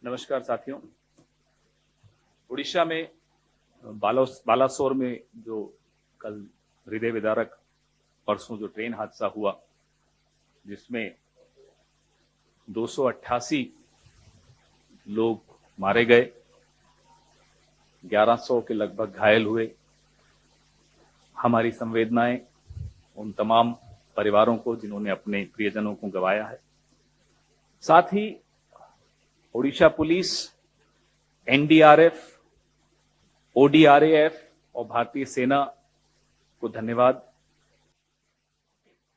नमस्कार साथियों। उड़ीसा में बालासोर में जो कल हृदय विदारक परसों जो ट्रेन हादसा हुआ, जिसमें 288 लोग मारे गए, 1100 के लगभग घायल हुए। हमारी संवेदनाएं उन तमाम परिवारों को जिन्होंने अपने प्रियजनों को गंवाया है। साथ ही ओडिशा पुलिस, एनडीआरएफ, ओडीआरएफ और भारतीय सेना को धन्यवाद,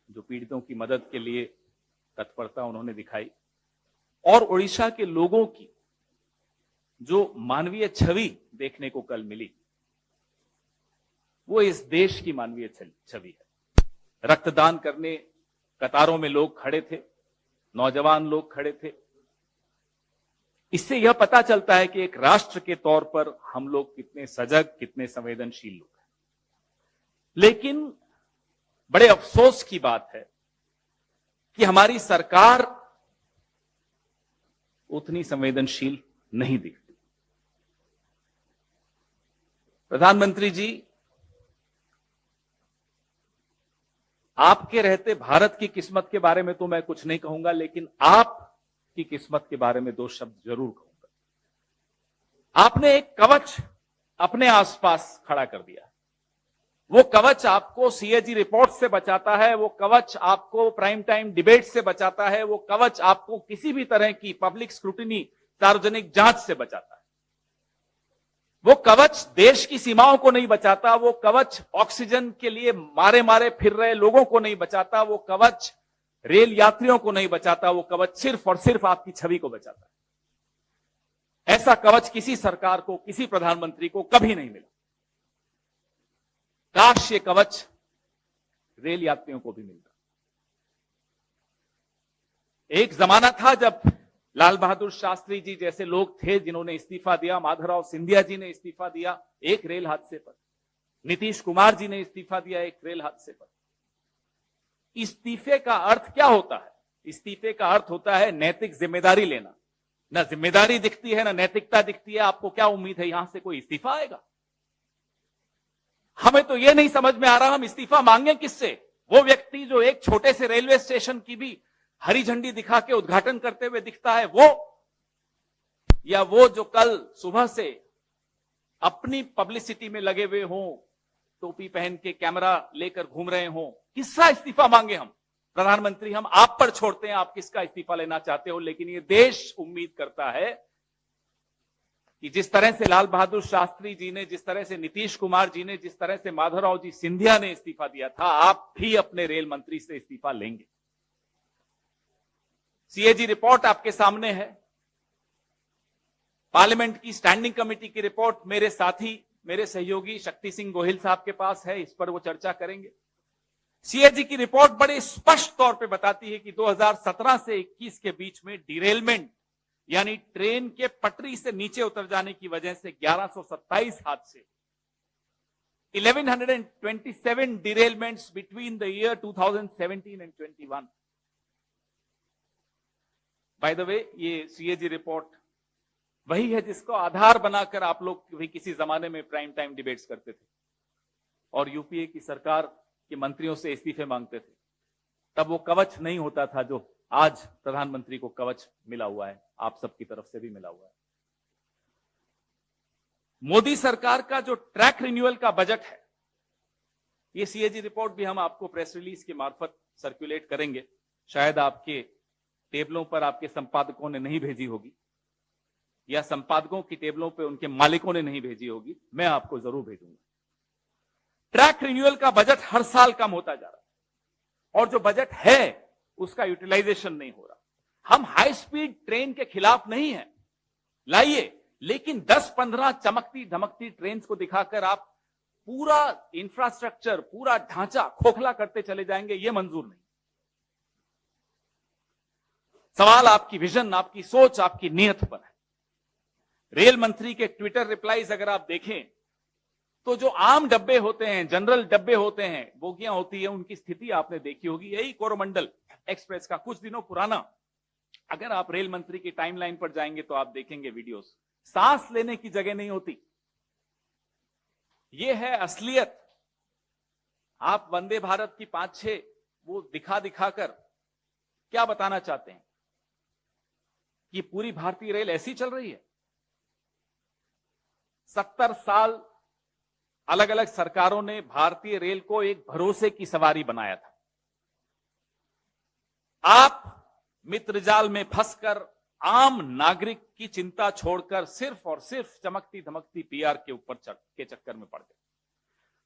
जो पीड़ितों की मदद के लिए तत्परता उन्होंने दिखाई। और ओडिशा के लोगों की जो मानवीय छवि देखने को कल मिली, वो इस देश की मानवीय छवि है। रक्तदान करने कतारों में लोग खड़े थे, नौजवान लोग खड़े थे। इससे यह पता चलता है कि एक राष्ट्र के तौर पर हम लोग कितने सजग, कितने संवेदनशील लोग हैं। लेकिन बड़े अफसोस की बात है कि हमारी सरकार उतनी संवेदनशील नहीं दिखती। प्रधानमंत्री जी, आपके रहते भारत की किस्मत के बारे में तो मैं कुछ नहीं कहूंगा, लेकिन आप की किस्मत के बारे में 2 शब्द जरूर कहूंगा। आपने एक कवच अपने आसपास खड़ा कर दिया। वो कवच आपको सीएजी रिपोर्ट से बचाता है, वो कवच आपको प्राइम टाइम डिबेट से बचाता है, वो कवच आपको किसी भी तरह की पब्लिक स्क्रूटिनी, सार्वजनिक जांच से बचाता है। वो कवच देश की सीमाओं को नहीं बचाता, वो कवच ऑक्सीजन के लिए मारे मारे फिर रहे लोगों को नहीं बचाता, वो कवच रेल यात्रियों को नहीं बचाता, वो कवच सिर्फ और सिर्फ आपकी छवि को बचाता है। ऐसा कवच किसी सरकार को, किसी प्रधानमंत्री को कभी नहीं मिला। काश ये कवच रेल यात्रियों को भी मिलता। एक जमाना था जब लाल बहादुर शास्त्री जी जैसे लोग थे जिन्होंने इस्तीफा दिया, माधवराव सिंधिया जी ने इस्तीफा दिया एक रेल हादसे पर, नीतीश कुमार जी ने इस्तीफा दिया एक रेल हादसे पर। इस्तीफे का अर्थ क्या होता है? इस्तीफे का अर्थ होता है नैतिक जिम्मेदारी लेना। ना जिम्मेदारी दिखती है, ना नैतिकता दिखती है। आपको क्या उम्मीद है यहां से कोई इस्तीफा आएगा? हमें तो यह नहीं समझ में आ रहा हम इस्तीफा मांगे किससे। वो व्यक्ति जो एक छोटे से रेलवे स्टेशन की भी हरी झंडी दिखा के उद्घाटन करते हुए दिखता है, वो, या वो जो कल सुबह से अपनी पब्लिसिटी में लगे हुए हों, टोपी पहन के कैमरा लेकर घूम रहे हों, किसका इस्तीफा मांगे हम? प्रधानमंत्री, हम आप पर छोड़ते हैं, आप किसका इस्तीफा लेना चाहते हो। लेकिन ये देश उम्मीद करता है कि जिस तरह से लाल बहादुर शास्त्री जी ने, जिस तरह से नीतीश कुमार जी ने, जिस तरह से माधवराव जी सिंधिया ने इस्तीफा दिया था, आप भी अपने रेल मंत्री से इस्तीफा लेंगे। सीएजी रिपोर्ट आपके सामने है, पार्लियामेंट की स्टैंडिंग कमेटी की रिपोर्ट मेरे साथी, मेरे सहयोगी शक्ति सिंह गोहिल साहब के पास है, इस पर वो चर्चा करेंगे। सीएजी की रिपोर्ट बड़े स्पष्ट तौर पे बताती है कि 2017 से 21 के बीच में डिरेलमेंट, यानी ट्रेन के पटरी से नीचे उतर जाने की वजह से 1127 हादसे, 1127 derailments between the year 2017 and 21। By the way, ये सीएजी रिपोर्ट वही है जिसको आधार बनाकर आप लोग भी किसी जमाने में प्राइम टाइम डिबेट्स करते थे और यूपीए की सरकार के मंत्रियों से इस्तीफे मांगते थे। तब वो कवच नहीं होता था जो आज प्रधानमंत्री को कवच मिला हुआ है, आप सबकी तरफ से भी मिला हुआ है। मोदी सरकार का जो ट्रैक रिन्यूअल का बजट है, ये सीएजी रिपोर्ट भी हम आपको प्रेस रिलीज के मार्फत सर्कुलेट करेंगे। शायद आपके टेबलों पर आपके संपादकों ने नहीं भेजी होगी, या संपादकों की टेबलों पे उनके मालिकों ने नहीं भेजी होगी, मैं आपको जरूर भेजूंगा। ट्रैक रिन्यूअल का बजट हर साल कम होता जा रहा है और जो बजट है उसका यूटिलाइजेशन नहीं हो रहा। हम हाई स्पीड ट्रेन के खिलाफ नहीं है, लाइए, लेकिन 10-15 चमकती धमकती ट्रेन को दिखाकर आप पूरा इंफ्रास्ट्रक्चर, पूरा ढांचा खोखला करते चले जाएंगे, यह मंजूर नहीं। सवाल आपकी विजन, आपकी सोच, आपकी नीयत पर है। रेल मंत्री के ट्विटर रिप्लाईज अगर आप देखें तो जो आम डब्बे होते हैं, जनरल डब्बे होते हैं, बोगियां होती है, उनकी स्थिति आपने देखी होगी। यही कोरोमंडल एक्सप्रेस का कुछ दिनों पुराना अगर आप रेल मंत्री की टाइमलाइन पर जाएंगे तो आप देखेंगे वीडियोस, सांस लेने की जगह नहीं होती। यह है असलियत। आप वंदे भारत की 5-6 वो दिखा दिखाकर क्या बताना चाहते हैं कि पूरी भारतीय रेल ऐसी चल रही है? 70 साल अलग अलग सरकारों ने भारतीय रेल को एक भरोसे की सवारी बनाया था। आप मित्र जाल में फंसकर आम नागरिक की चिंता छोड़कर सिर्फ और सिर्फ चमकती धमकती पीआर के ऊपर के चक्कर में पड़ गए।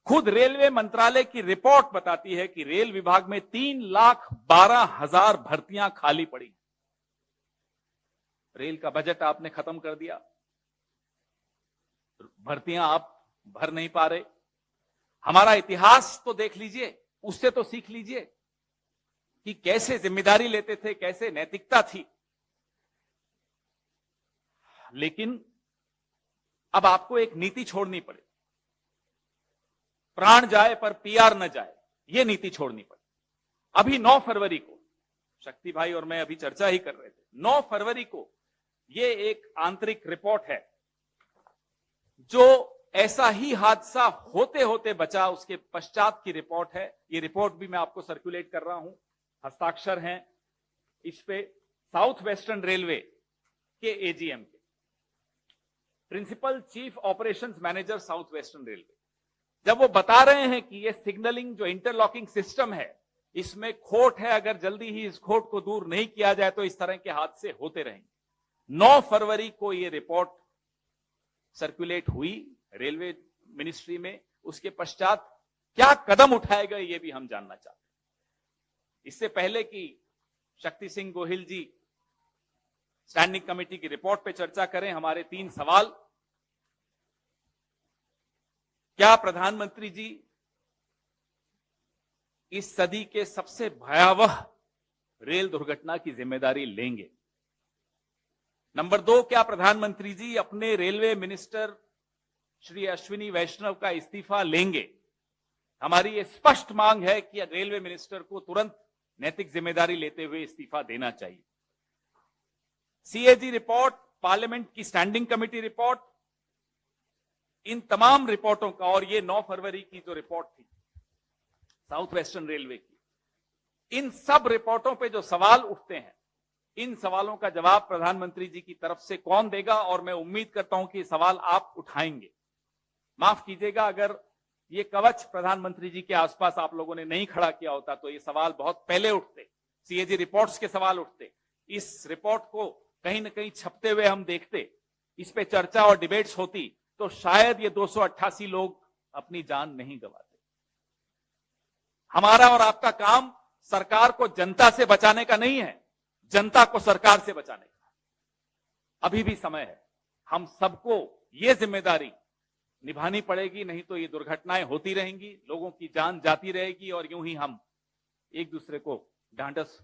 खुद रेलवे मंत्रालय की रिपोर्ट बताती है कि रेल विभाग में 3,12,000 भर्तियां खाली पड़ी। रेल का बजट आपने खत्म कर दिया, भर्तियां आप भर नहीं पा रहे। हमारा इतिहास तो देख लीजिए, उससे तो सीख लीजिए कि कैसे जिम्मेदारी लेते थे, कैसे नैतिकता थी। लेकिन अब आपको एक नीति छोड़नी पड़े, प्राण जाए पर पीआर न जाए, यह नीति छोड़नी पड़े। अभी 9 फरवरी को शक्ति भाई और मैं अभी चर्चा ही कर रहे थे, 9 फरवरी को यह एक आंतरिक रिपोर्ट है जो ऐसा ही हादसा होते होते बचा, उसके पश्चात की रिपोर्ट है। ये रिपोर्ट भी मैं आपको सर्कुलेट कर रहा हूं, हस्ताक्षर हैं इस पे साउथ वेस्टर्न रेलवे के एजीएम के, principal chief operations manager south western railway. जब वो बता रहे हैं कि ये सिग्नलिंग जो इंटरलॉकिंग सिस्टम है इसमें खोट है, अगर जल्दी ही इस खोट को दूर नहीं किया जाए तो इस तरह के हादसे होते रहेंगे। 9 फरवरी को ये रिपोर्ट सर्कुलेट हुई रेलवे मिनिस्ट्री में। उसके पश्चात क्या कदम उठाए गए ये भी हम जानना चाहते हैं। इससे पहले कि शक्ति सिंह गोहिल जी स्टैंडिंग कमेटी की रिपोर्ट पे चर्चा करें, हमारे 3 सवाल। क्या प्रधानमंत्री जी इस सदी के सबसे भयावह रेल दुर्घटना की जिम्मेदारी लेंगे? नंबर 2, क्या प्रधानमंत्री जी अपने रेलवे मिनिस्टर श्री अश्विनी वैष्णव का इस्तीफा लेंगे? हमारी ये स्पष्ट मांग है कि रेलवे मिनिस्टर को तुरंत नैतिक जिम्मेदारी लेते हुए इस्तीफा देना चाहिए। सीएजी रिपोर्ट, पार्लियामेंट की स्टैंडिंग कमेटी रिपोर्ट, इन तमाम रिपोर्टों का, और ये 9 फरवरी की जो रिपोर्ट थी साउथ वेस्टर्न रेलवे की, इन सब रिपोर्टों पे जो सवाल उठते हैं, इन सवालों का जवाब प्रधानमंत्री जी की तरफ से कौन देगा? और मैं उम्मीद करता हूं कि ये सवाल आप उठाएंगे। माफ कीजिएगा, अगर ये कवच प्रधानमंत्री जी के आसपास आप लोगों ने नहीं खड़ा किया होता तो ये सवाल बहुत पहले उठते, सीएजी रिपोर्ट्स के सवाल उठते। इस रिपोर्ट को कहीं ना कहीं छपते हुए हम देखते, इस पे चर्चा और डिबेट्स होती, तो शायद ये 288 लोग अपनी जान नहीं गंवाते। हमारा और आपका काम सरकार को जनता से बचाने का नहीं है, जनता को सरकार से बचाने का। अभी भी समय है, हम सबको ये जिम्मेदारी निभानी पड़ेगी, नहीं तो ये दुर्घटनाएं होती रहेंगी, लोगों की जान जाती रहेगी और यूं ही हम एक दूसरे को ढांढस